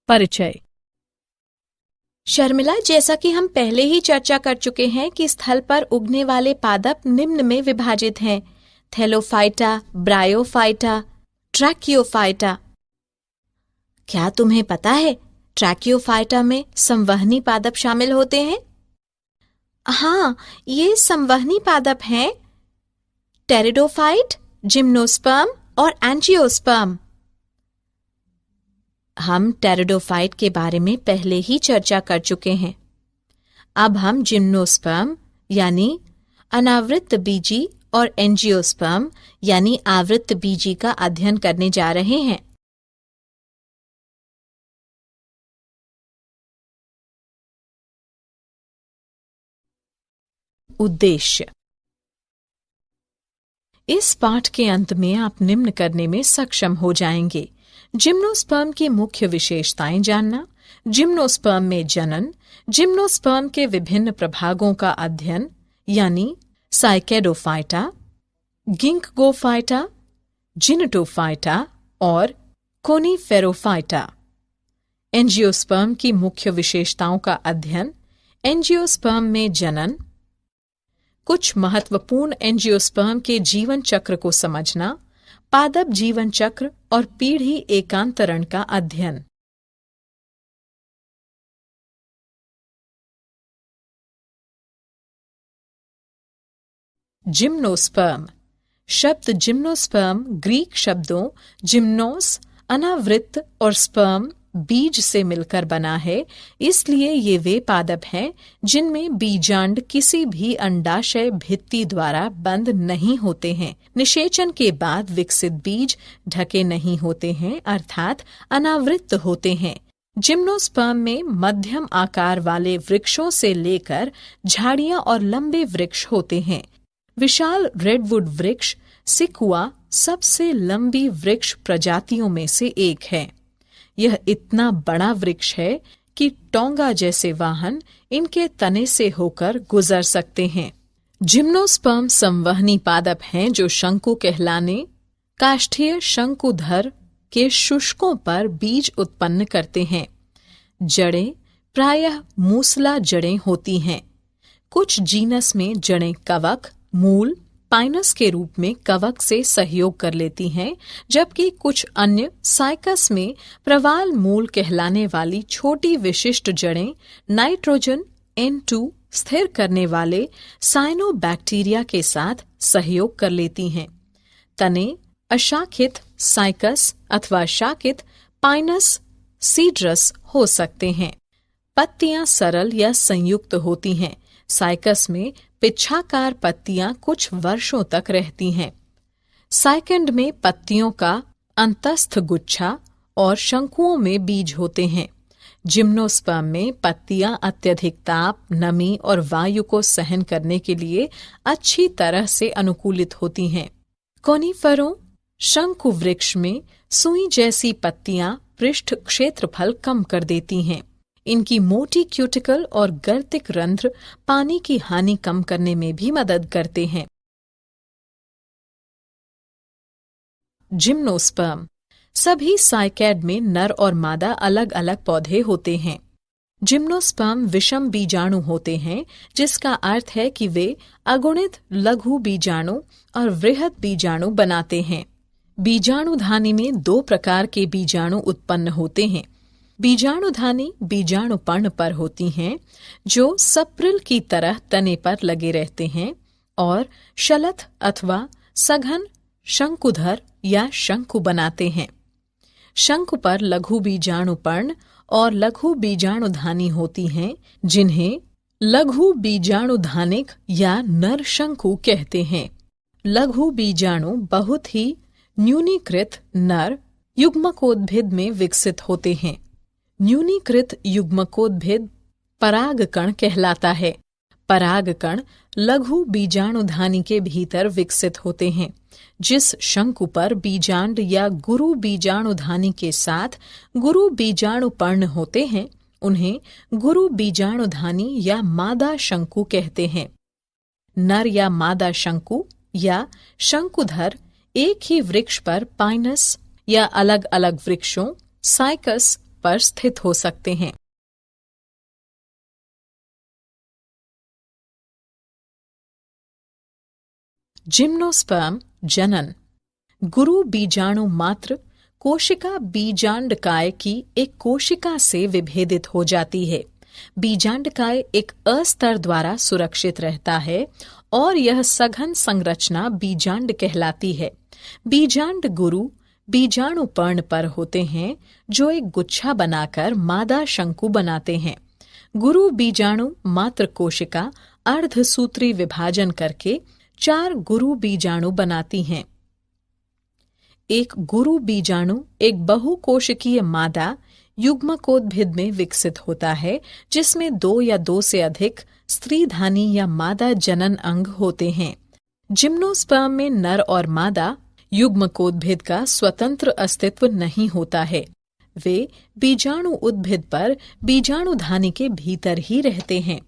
परिचय। शर्मिला, जैसा कि हम पहले ही चर्चा कर चुके हैं कि स्थल पर उगने वाले पादप निम्न में विभाजित हैं: थैलोफाइटा, ब्रायोफाइटा, ट्रैकियोफाइटा। क्या तुम्हें पता है ट्रैकियोफाइटा में संवहनी पादप शामिल होते हैं? हाँ, ये संवहनी पादप हैं टेरिडोफाइट, जिम्नोस्पर्म और एंजियोस्पर्म। हम टेरिडोफाइट के बारे में पहले ही चर्चा कर चुके हैं। अब हम जिम्नोस्पर्म यानी अनावृत बीजी और एंजियोस्पर्म यानी आवृत बीजी का अध्ययन करने जा रहे हैं। उद्देश्य: इस पाठ के अंत में आप निम्न करने में सक्षम हो जाएंगे: जिम्नोस्पर्म की मुख्य विशेषताएं जानना, जिम्नोस्पर्म में जनन, जिम्नोस्पर्म के विभिन्न प्रभागों का अध्ययन यानी साइकेडोफाइटा, गिंकगोफाइटा, जिनेटोफाइटा और कोनीफेरोफाइटा। एंजियोस्पर्म की मुख्य विशेषताओं का अध्ययन, एंजियोस्पर्म में जनन, कुछ महत्वपूर्ण एंजियोस्पर्म के जीवन चक्र को समझना, पादप जीवन चक्र और पीढ़ी एकांतरण का अध्ययन। जिम्नोस्पर्म। शब्द जिम्नोस्पर्म ग्रीक शब्दों जिम्नोस अनावृत और स्पर्म बीज से मिलकर बना है, इसलिए ये वे पादप हैं जिनमें बीजांड किसी भी अंडाशय भित्ति द्वारा बंद नहीं होते हैं। निषेचन के बाद विकसित बीज ढके नहीं होते हैं, अर्थात अनावृत होते हैं। जिम्नोस्पर्म में मध्यम आकार वाले वृक्षों से लेकर झाड़ियां और लंबे वृक्ष होते हैं। विशाल रेडवुड वृक्ष सिकुआ सबसे लंबी वृक्ष प्रजातियों में से एक है। यह इतना बड़ा वृक्ष है कि टोंगा जैसे वाहन इनके तने से होकर गुजर सकते हैं। जिम्नोस्पर्म संवहनी पादप हैं जो शंकु कहलाने काष्ठीय शंकुधर के शुष्कों पर बीज उत्पन्न करते हैं। जड़ें प्रायः मूसला जड़ें होती हैं। कुछ जीनस में जड़ें कवक, मूल, पाइनस के रूप में कवक से सहयोग कर लेती हैं, जबकि कुछ अन्य साइकस में प्रवाल मूल कहलाने वाली छोटी विशिष्ट जड़ें नाइट्रोजन N2 स्थिर करने वाले साइनोबैक्टीरिया के साथ सहयोग कर लेती हैं। तने अशाखित साइकस अथवा शाखित पाइनस सीड्रस हो सकते हैं। पत्तियां सरल या संयुक्त होती हैं। साइकस में पिच्छाकार पत्तियां कुछ वर्षों तक रहती हैं। साइकंड में पत्तियों का अंतस्थ गुच्छा और शंकुओं में बीज होते हैं। जिम्नोस्पर्म में पत्तियां अत्यधिक ताप, नमी और वायु को सहन करने के लिए अच्छी तरह से अनुकूलित होती हैं। कोनीफरों शंकु वृक्ष में सुई जैसी पत्तियां पृष्ठ क्षेत्रफल कम कर देती हैं। इनकी मोटी क्यूटिकल और गर्तिक रंध्र पानी की हानि कम करने में भी मदद करते हैं। जिम्नोस्पर्म। सभी साइकैड में नर और मादा अलग अलग पौधे होते हैं। जिम्नोस्पर्म विषम बीजाणु होते हैं, जिसका अर्थ है कि वे अगुणित लघु बीजाणु और वृहद बीजाणु बनाते हैं। बीजाणुधानी में दो प्रकार के बीजाणु उत्पन्न होते हैं। बीजाणुधानी बीजाणुपर्ण पर होती हैं, जो सप्रिल की तरह तने पर लगे रहते हैं, और शलथ अथवा सघन शंकुधर या शंकु बनाते हैं। शंकु पर लघु बीजाणुपर्ण और लघु बीजाणुधानी होती हैं, जिन्हें लघु बीजाणुधानिक या नर शंकु कहते हैं। लघु बीजाणु बहुत ही न्यूनीकृत नर युग्मकोद्भिद में विकसित होते हैं। न्यूनीकृत युग्मकोद्भिद परागकण कहलाता है। परागकण लघु बीजाणुधानी के भीतर विकसित होते हैं। जिस शंकु पर बीजांड या गुरु बीजाणुधानी के साथ गुरु बीजाणुपर्ण होते हैं, उन्हें गुरु बीजाणुधानी या मादा शंकु कहते हैं। नर या मादा शंकु या शंकुधर एक ही वृक्ष पर पाइनस या अलग अलग वृक्षों साइकस पर स्थित हो सकते हैं। जिम्नोस्पर्म जनन। गुरु बीजाणु मात्र कोशिका बीजांडकाय की एक कोशिका से विभेदित हो जाती है। बीजांडकाय एक अस्तर द्वारा सुरक्षित रहता है और यह सघन संरचना बीजांड कहलाती है। बीजांड गुरु बीजाणु पर्ण पर होते हैं जो एक गुच्छा बनाकर मादा शंकु बनाते हैं। गुरु बीजाणु मात्र कोशिका अर्धसूत्री विभाजन करके 4 गुरु बीजाणु बनाती हैं। एक गुरु बीजाणु एक बहुकोशिकीय मादा युग्मकोद्भिद में विकसित होता है, जिसमें 2 या 2 से अधिक स्त्रीधानी या मादा जनन अंग होते हैं। जिम्नोस्पर्म में नर और मादा युग्मकोद्भिद का स्वतंत्र अस्तित्व नहीं होता है। वे बीजाणु उद्भिद पर बीजाणुधानी के भीतर ही रहते हैं।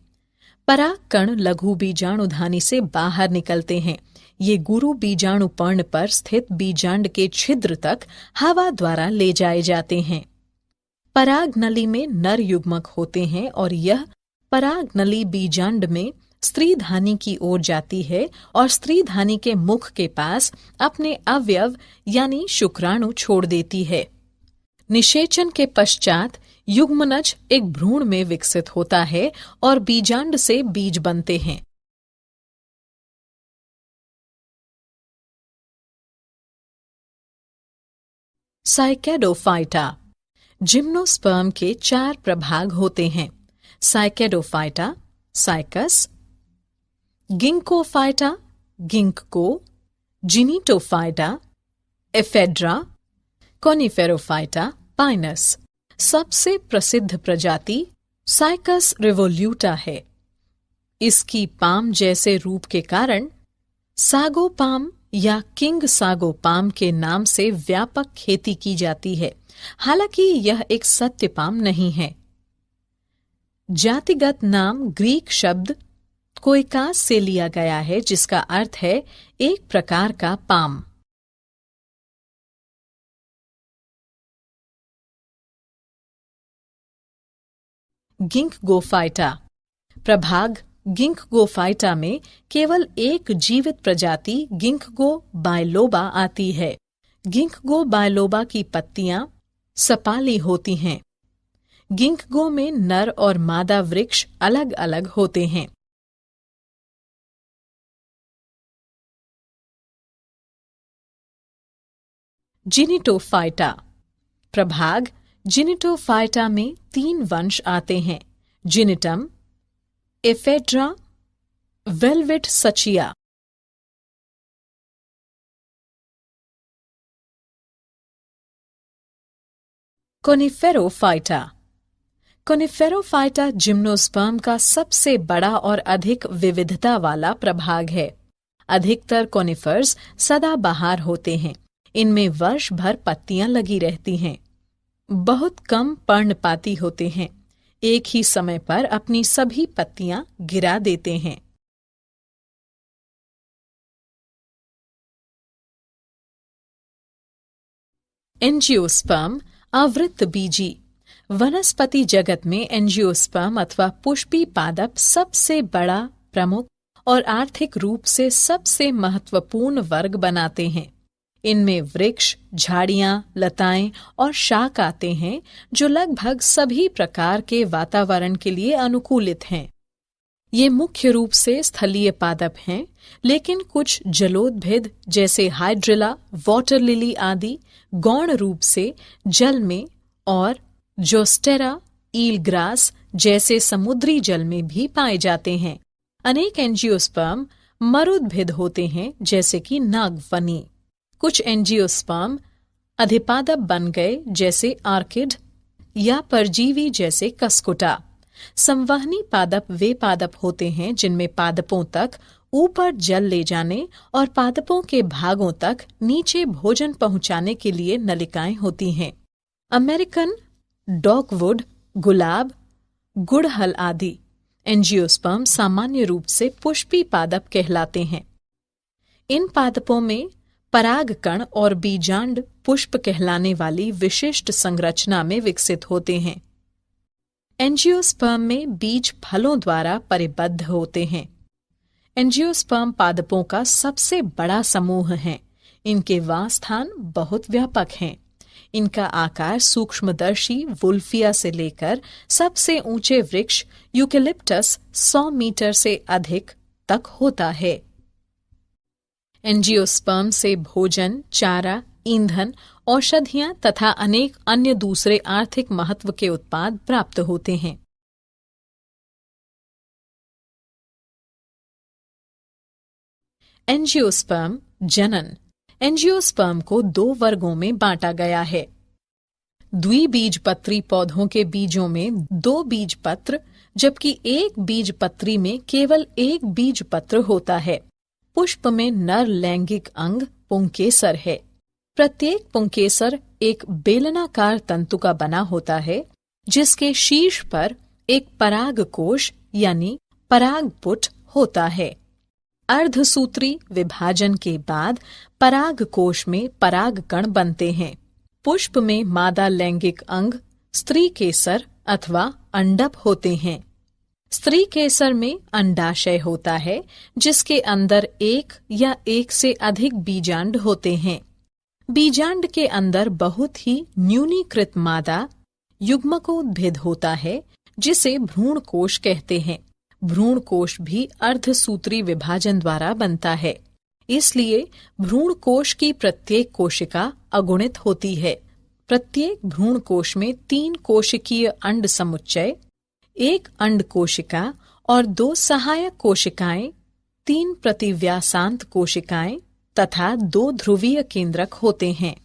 पराग कण लघु बीजाणुधानी से बाहर निकलते हैं। ये गुरु बीजाणु पर्ण पर स्थित बीजांड के छिद्र तक हवा द्वारा ले जाए जाते हैं। पराग नली में नर युग्मक होते हैं और यह पराग नली बीजांड में स्त्रीधानी की ओर जाती है और स्त्रीधानी के मुख के पास अपने अवयव यानी शुक्राणु छोड़ देती है। निषेचन के पश्चात युग्मनज एक भ्रूण में विकसित होता है और बीजांड से बीज बनते हैं। साइकेडोफाइटा। जिम्नोस्पर्म के 4 प्रभाग होते हैं। Cycadophyta, cycas, गिंकोफाइटा, ginkgo, जिनीटोफाइटा, ephedra, कोनिफेरोफाइटा, Pinus. सबसे प्रसिद्ध प्रजाति साइकस रिवोल्यूटा है। इसकी पाम जैसे रूप के कारण सागो पाम या किंग सागो पाम के नाम से व्यापक खेती की जाती है। हालांकि यह एक सत्य पाम नहीं है। जातिगत नाम ग्रीक शब्द कोइकास से लिया गया है, जिसका अर्थ है एक प्रकार का पाम। गिंकगोफाइटा। प्रभाग गिंकगोफाइटा में केवल एक जीवित प्रजाति गिंकगो बायलोबा आती है। गिंकगो बायलोबा की पत्तियां सपाली होती हैं। गिंकगो में नर और मादा वृक्ष अलग अलग होते हैं। जिनीटोफाइटा। प्रभाग जिनीटोफाइटा में 3 वंश आते हैं। जिनिटम, एफेड्रा, वेलवेट सचिया। कोनिफेरोफाइटा। कोनिफेरोफाइटा जिम्नोस्पर्म का सबसे बड़ा और अधिक विविधता वाला प्रभाग है। अधिकतर कोनिफर्स सदाबहार होते हैं। इनमें वर्ष भर पत्तियां लगी रहती हैं। बहुत कम पर्णपाती होते हैं। एक ही समय पर अपनी सभी पत्तियां गिरा देते हैं। एंजियोस्पर्म आवृत्त बीजी। वनस्पति जगत में एंजियोस्पर्म अथवा पुष्पी पादप सबसे बड़ा, प्रमुख और आर्थिक रूप से सबसे महत्वपूर्ण वर्ग बनाते हैं। इनमें वृक्ष, झाड़ियां, लताएं और शाक आते हैं, जो लगभग सभी प्रकार के वातावरण के लिए अनुकूलित हैं। ये मुख्य रूप से स्थलीय पादप हैं, लेकिन कुछ जलोद्भिद जैसे हाइड्रिला, वाटर लिली आदि गौण रूप से जल में और जोस्टेरा, ईलग्रास जैसे समुद्री जल में भी पाए जाते हैं। अनेक एंजियोस्पर्म मरुद्भिद होते हैं, जैसे कि नागफनी। कुछ एंजियोस्पर्म अधिपादप बन गए, जैसे आर्किड, या परजीवी जैसे कसकुटा। संवहनी पादप वे पादप होते हैं जिनमें पादपों तक ऊपर जल ले जाने और पादपों के भागों तक नीचे भोजन पहुंचाने के लिए नलिकाएं होती हैं। अमेरिकन डॉगवुड, गुलाब, गुड़हल आदि एंजियोस्पर्म सामान्य रूप से पुष्पी पादप कहलाते हैं। इन पादपों में परागकण और बीजांड पुष्प कहलाने वाली विशिष्ट संरचना में विकसित होते हैं। एंजियोस्पर्म में बीज फलों द्वारा परिबद्ध होते हैं। एंजियोस्पर्म पादपों का सबसे बड़ा समूह है। इनके वासस्थान बहुत व्यापक हैं। इनका आकार सूक्ष्मदर्शी वुल्फिया से लेकर सबसे ऊंचे वृक्ष यूकेलिप्टस 100 मीटर से अधिक तक होता है। एंजियोस्पर्म से भोजन, चारा, ईंधन, औषधियां तथा अनेक अन्य दूसरे आर्थिक महत्व के उत्पाद प्राप्त होते हैं। एंजियोस्पर्म जनन। एंजियोस्पर्म को 2 वर्गों में बांटा गया है। द्विबीजपत्री पौधों के बीजों में 2 बीजपत्र, जबकि एक बीजपत्री में केवल एक बीजपत्र होता है। पुष्प में नर लैंगिक अंग पुंकेसर है। प्रत्येक पुंकेसर एक बेलनाकार तंतु का बना होता है, जिसके शीर्ष पर एक परागकोश यानी परागपुट होता है। अर्धसूत्री विभाजन के बाद परागकोश में परागकण बनते हैं। पुष्प में मादा लैंगिक अंग स्त्री केसर अथवा अंडप होते हैं। स्त्री केसर में अंडाशय होता है, जिसके अंदर एक या एक से अधिक बीजांड होते हैं। बीजांड के अंदर बहुत ही न्यूनीकृत मादा युग्मकोद्भिद होता है, जिसे भ्रूण कोश कहते हैं। भ्रूण कोश भी अर्धसूत्री विभाजन द्वारा बनता है। इसलिए भ्रूण कोश की प्रत्येक कोशिका अगुणित होती है। प्रत्येक भ्रूण कोश में 3 कोशिकीय अंड समुच्चय, 1 अंड कोशिका और 2 सहायक कोशिकाएं, 3 प्रतिव्यासांत कोशिकाएं तथा 2 ध्रुवीय केंद्रक होते हैं।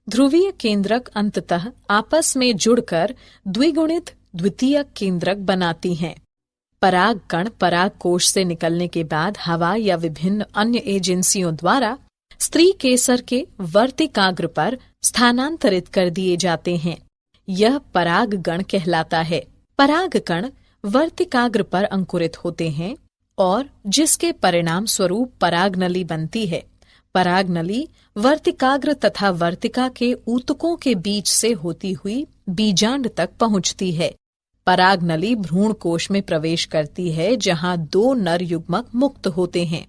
ध्रुवीय केंद्रक अंततः आपस में जुड़कर द्विगुणित द्वितीयक केंद्रक बनाती हैं। परागकण परागकोश से निकलने के बाद हवा या विभिन्न अन्य एजेंसियों द्वारा स्त्री केसर के वर्तिकाग्र पर स्थानांतरित कर दिए जाते हैं। यह परागगण कहलाता है। परागकण वर्तिकाग्र पर अंकुरित होते हैं और जिसके परिणाम स्वरूप परागनली बनती है। परागनली वर्तिकाग्र तथा वर्तिका के ऊतकों के बीच से होती हुई बीजांड तक पहुंचती है। परागनली भ्रूण कोश में प्रवेश करती है, जहां 2 नर युग्मक मुक्त होते हैं।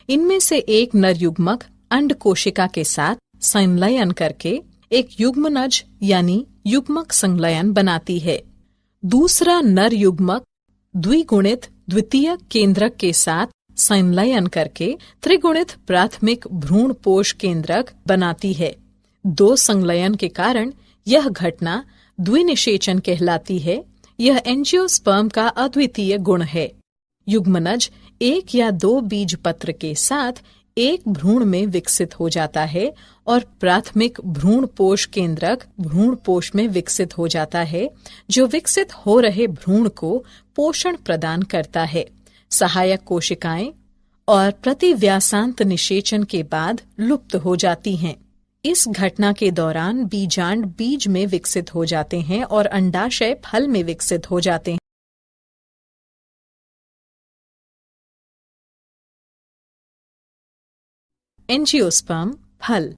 इनमें से एक नर युग्मक अंड कोशिका के साथ संलयन करके एक युग्मनज यानी युग्मक संलयन बनाती है। दूसरा नर युग्मक द्विगुणित द्वितीयक केंद्रक के साथ संलयन करके त्रिगुणित प्राथमिक भ्रूण पोष केंद्रक बनाती है। 2 संलयन के कारण यह घटना द्विनिषेचन कहलाती है। यह एंजियोस्पर्म का अद्वितीय गुण है। युग्मनज 1 या 2 बीजपत्र के साथ एक भ्रूण में विकसित हो जाता है और प्राथमिक भ्रूण पोष केंद्रक भ्रूण पोष में विकसित हो जाता है, जो विकसित हो रहे भ्रूण को पोषण प्रदान करता है। सहायक कोशिकाएं और प्रतिव्यासांत निषेचन के बाद लुप्त हो जाती हैं। इस घटना के दौरान बीजांड बीज में विकसित हो जाते हैं और अंडाशय फल में विकसित हो जाते हैं। एंजियोस्पर्म फल।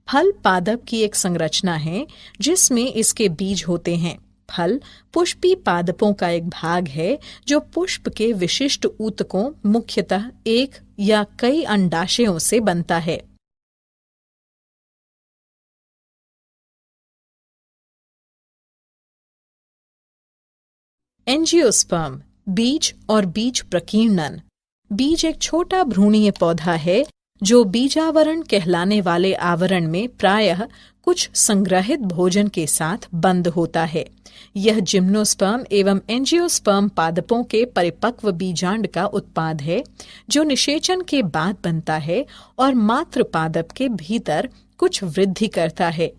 फल पादप की एक संरचना है जिसमें इसके बीज होते हैं। फल पुष्पी पादपों का एक भाग है जो पुष्प के विशिष्ट ऊतकों, मुख्यतः एक या कई अंडाशयों से बनता है। एंजियोस्पर्म बीज और बीज प्रकीर्णन। बीज एक छोटा भ्रूणीय पौधा है जो बीजावरण कहलाने वाले आवरण में प्रायः कुछ संग्रहित भोजन के साथ बंद होता है। यह जिम्नोस्पर्म एवं एंजियोस्पर्म पादपों के परिपक्व बीजांड का उत्पाद है, जो निषेचन के बाद बनता है और मात्र पादप के भीतर कुछ वृद्धि करता है।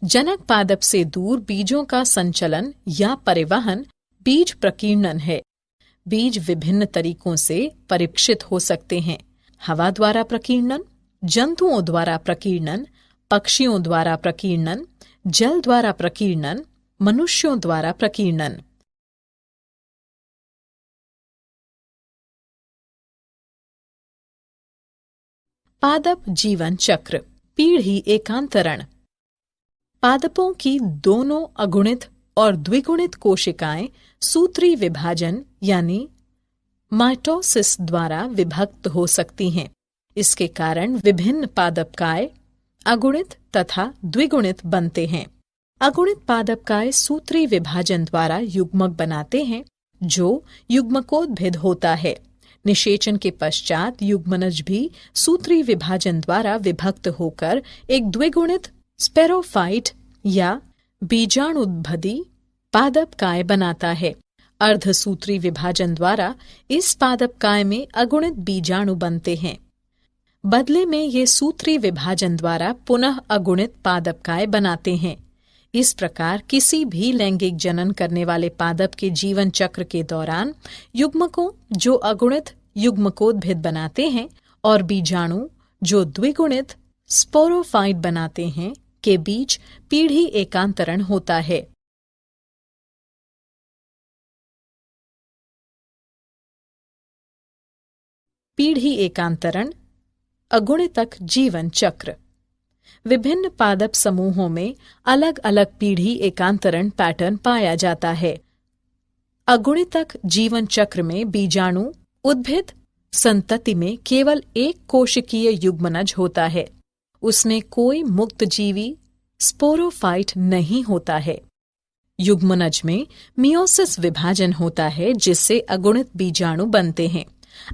जनक पादप से दूर बीजों का संचलन या परिवहन बीज प्रकीर्णन है। बीज विभिन्न तरीकों से परीक्षित हो सकते हैं। हवा द्वारा प्रकीर्णन, जंतुओं द्वारा प्रकीर्णन, पक्षियों द्वारा प्रकीर्णन, जल द्वारा प्रकीर्णन, मनुष्यों द्वारा प्रकीर्णन। पादप जीवन चक्र। पीढ़ी एकांतरण। पादपों की दोनों अगुणित और द्विगुणित कोशिकाएं सूत्री विभाजन यानी माइटोसिस द्वारा विभक्त हो सकती हैं। इसके कारण विभिन्न पादपकाय अगुणित तथा द्विगुणित बनते हैं। अगुणित पादपकाय सूत्री विभाजन द्वारा युग्मक बनाते हैं जो युग्मकोद्भिद होता है। निषेचन के पश्चात युग्मनज भी सूत्री विभाजन द्वारा विभक्त होकर एक द्विगुणित स्पेरोफाइट या बीजाणुद्भदी पादपकाय बनाता है। अर्धसूत्री विभाजन द्वारा इस पादपकाय में अगुणित बीजाणु बनते हैं। बदले में ये सूत्री विभाजन द्वारा पुनः अगुणित पादपकाय बनाते हैं। इस प्रकार किसी भी लैंगिक जनन करने वाले पादप के जीवन चक्र के दौरान युग्मकों जो अगुणित युग्मकोद्भिद बनाते हैं और बीजाणु जो द्विगुणित स्पोरोफाइट बनाते हैं के बीच पीढ़ी एकांतरण होता है। पीढ़ी एकांतरण अगुणितक जीवन चक्र। विभिन्न पादप समूहों में अलग अलग पीढ़ी एकांतरण पैटर्न पाया जाता है। अगुणितक जीवन चक्र में बीजाणु उद्भिद संतति में केवल एक कोशिकीय युग्मनज होता है। उसमें कोई मुक्त जीवी स्पोरोफाइट नहीं होता है। युग्मनज में मियोसिस विभाजन होता है जिससे अगुणित बीजाणु बनते हैं।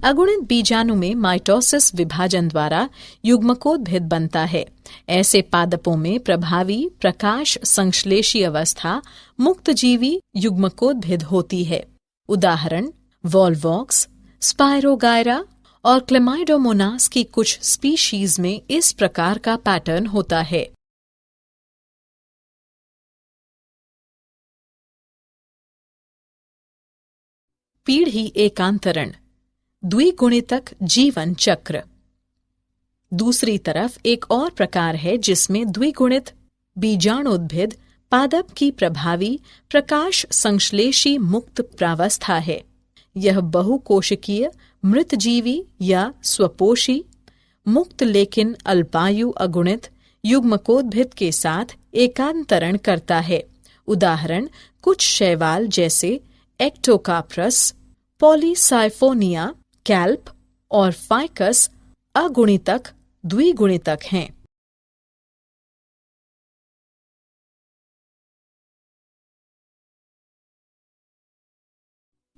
अगुणित बीजाणु में माइटोसिस विभाजन द्वारा युग्मकोद्भिद बनता है। ऐसे पादपों में प्रभावी प्रकाश संश्लेषी अवस्था मुक्तजीवी युग्मकोद्भिद होती है। उदाहरण वॉल्वॉक्स, स्पायरोगायरा और क्लेमाइडोमोनास की कुछ स्पीशीज में इस प्रकार का पैटर्न होता है। पीढ़ी एकांतरण द्विगुणितक जीवन चक्र। दूसरी तरफ एक और प्रकार है जिसमें द्विगुणित बीजाणुद्भिद पादप की प्रभावी प्रकाश संश्लेषी मुक्त प्रावस्था है। यह बहुकोशिकीय मृतजीवी या स्वपोषी मुक्त लेकिन अल्पायु अगुणित युग्मकोद्भिद के साथ एकांतरण करता है। उदाहरण कुछ शैवाल जैसे एक्टोकाप्रस, पॉलीसाइफोनिया, कैल्प और फाइकस अगुणितक द्विगुणितक हैं।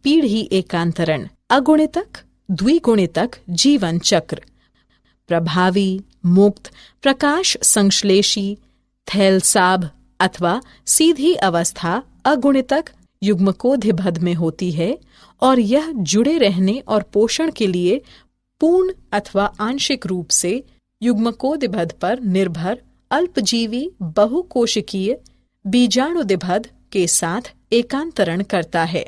पीढ़ी एकांतरण अगुणितक द्विगुणितक जीवन चक्र। प्रभावी मुक्त प्रकाश संश्लेषी थैलसाब अथवा सीधी अवस्था अगुणितक युग्मकोद्भिद में होती है और यह जुड़े रहने और पोषण के लिए पूर्ण अथवा आंशिक रूप से युग्मकोद्भिद पर निर्भर अल्पजीवी बहुकोशिकीय बीजाणुद्भिद के साथ एकांतरण करता है।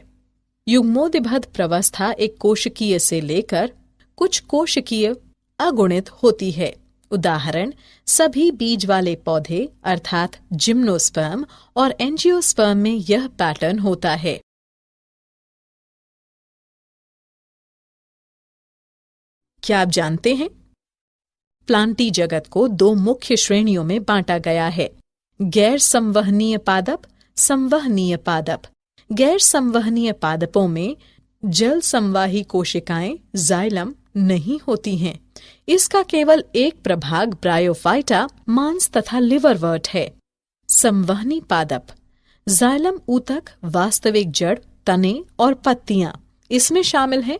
युग्मोद्भिद प्रवस्था एक कोशिकीय से लेकर कुछ कोशिकीय अगुणित होती है। उदाहरण सभी बीज वाले पौधे अर्थात जिम्नोस्पर्म और एंजियोस्पर्म में यह पैटर्न होता है। क्या आप जानते हैं? प्लांटी जगत को दो मुख्य श्रेणियों में बांटा गया है, गैर संवहनीय पादप, संवहनीय पादप। गैर संवहनीय पादपों में जल संवाही कोशिकाएं जाइलम नहीं होती हैं। इसका केवल एक प्रभाग ब्रायोफाइटा मांस तथा लिवरवर्ट है। संवहनी पादप जाइलम ऊतक, वास्तविक जड़, तने और पत्तियां इसमें शामिल हैं।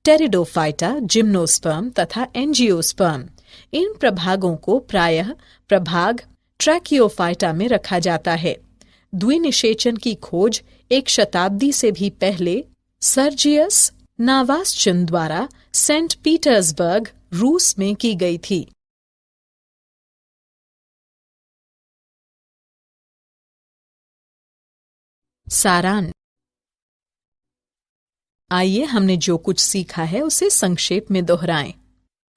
टेरिडोफाइटा, जिम्नोस्पर्म तथा एंजियोस्पर्म। इन प्रभागों को प्रायः प्रभाग ट्रैकियोफाइटा में रखा जाता है। द्विनिषेचन की खोज 1 शताब्दी से भी पहले सर्जियस नावास्चन द्वारा सेंट पीटर्सबर्ग, रूस में की गई थी। सारांश। आइए हमने जो कुछ सीखा है उसे संक्षेप में दोहराएं।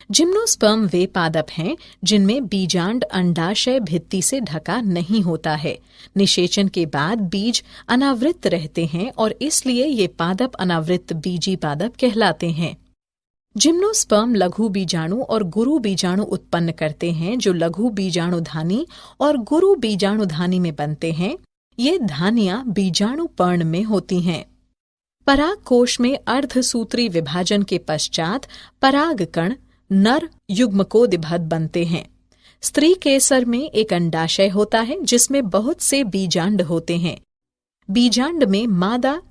जिम्नोस्पर्म वे पादप हैं जिनमें बीजांड अंडाशय भित्ति से ढका नहीं होता है। निषेचन के बाद बीज अनावृत रहते हैं और इसलिए ये पादप अनावृत बीजी पादप कहलाते हैं। जिम्नोस्पर्म लघु बीजाणु और गुरु बीजाणु उत्पन्न करते हैं जो लघु बीजाणुधानी और गुरु बीजाणुधानी में बनते हैं। ये धानियां बीजाणु पर्ण में होती हैं। पराग कोश में अर्धसूत्री विभाजन के पश्चात पराग कण नर युग्मकोदिभद बनते हैं। स्त्री केसर में एक अंडाशय होता है जिसमें बहुत से बीजांड होते हैं। बीजांड में मादा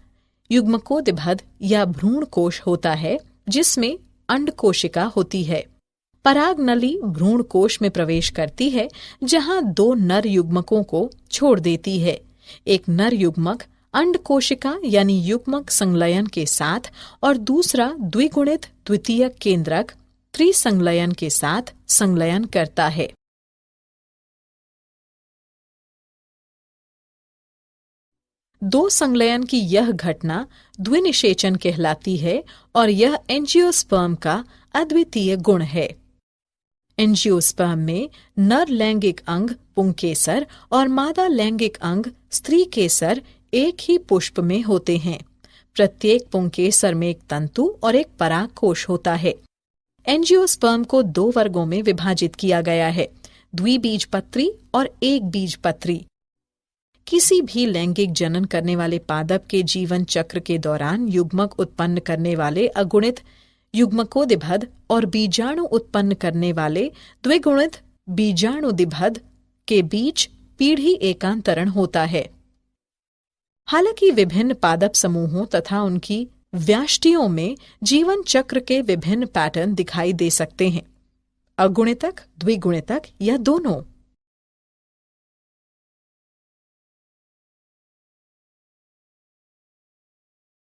युग्मकोदिभद या भ्रूण कोश होता है जिसमें अंड कोशिका होती है। पराग नली भ्रूण कोश में प्रवेश करती है जहां 2 नर युग्मकों को छोड़ देती है। एक नर युग्मक अंड कोशिका यानी युग्मक संलयन के साथ और दूसरा द्विगुणित द्वितीयक केंद्रक त्रिसंलयन के साथ संलयन करता है। दो संलयन की यह घटना द्विनिषेचन कहलाती है और यह एंजियोस्पर्म का अद्वितीय गुण है। एंजियोस्पर्म में नर लैंगिक अंग पुंकेसर और मादा लैंगिक अंग स्त्री केसर एक ही पुष्प में होते हैं। प्रत्येक पुंकेसर में एक तंतु और एक पराग कोश होता है। एंजियोस्पर्म को 2 वर्गों में विभाजित किया गया है, द्विबीजपत्री और एक बीजपत्री। किसी भी लैंगिक जनन करने वाले पादप के जीवन चक्र के दौरान युग्मक उत्पन्न करने वाले अगुणित युग्मकोदिभद और बीजाणु उत्पन्न करने वाले द्विगुणित बीजाणुदिभद के बीच पीढ़ी एकांतरण होता है। हालांकि विभिन्न पादप समूहों तथा उनकी व्याष्टियों में जीवन चक्र के विभिन्न पैटर्न दिखाई दे सकते हैं, अगुणितक, द्विगुणितक या दोनों।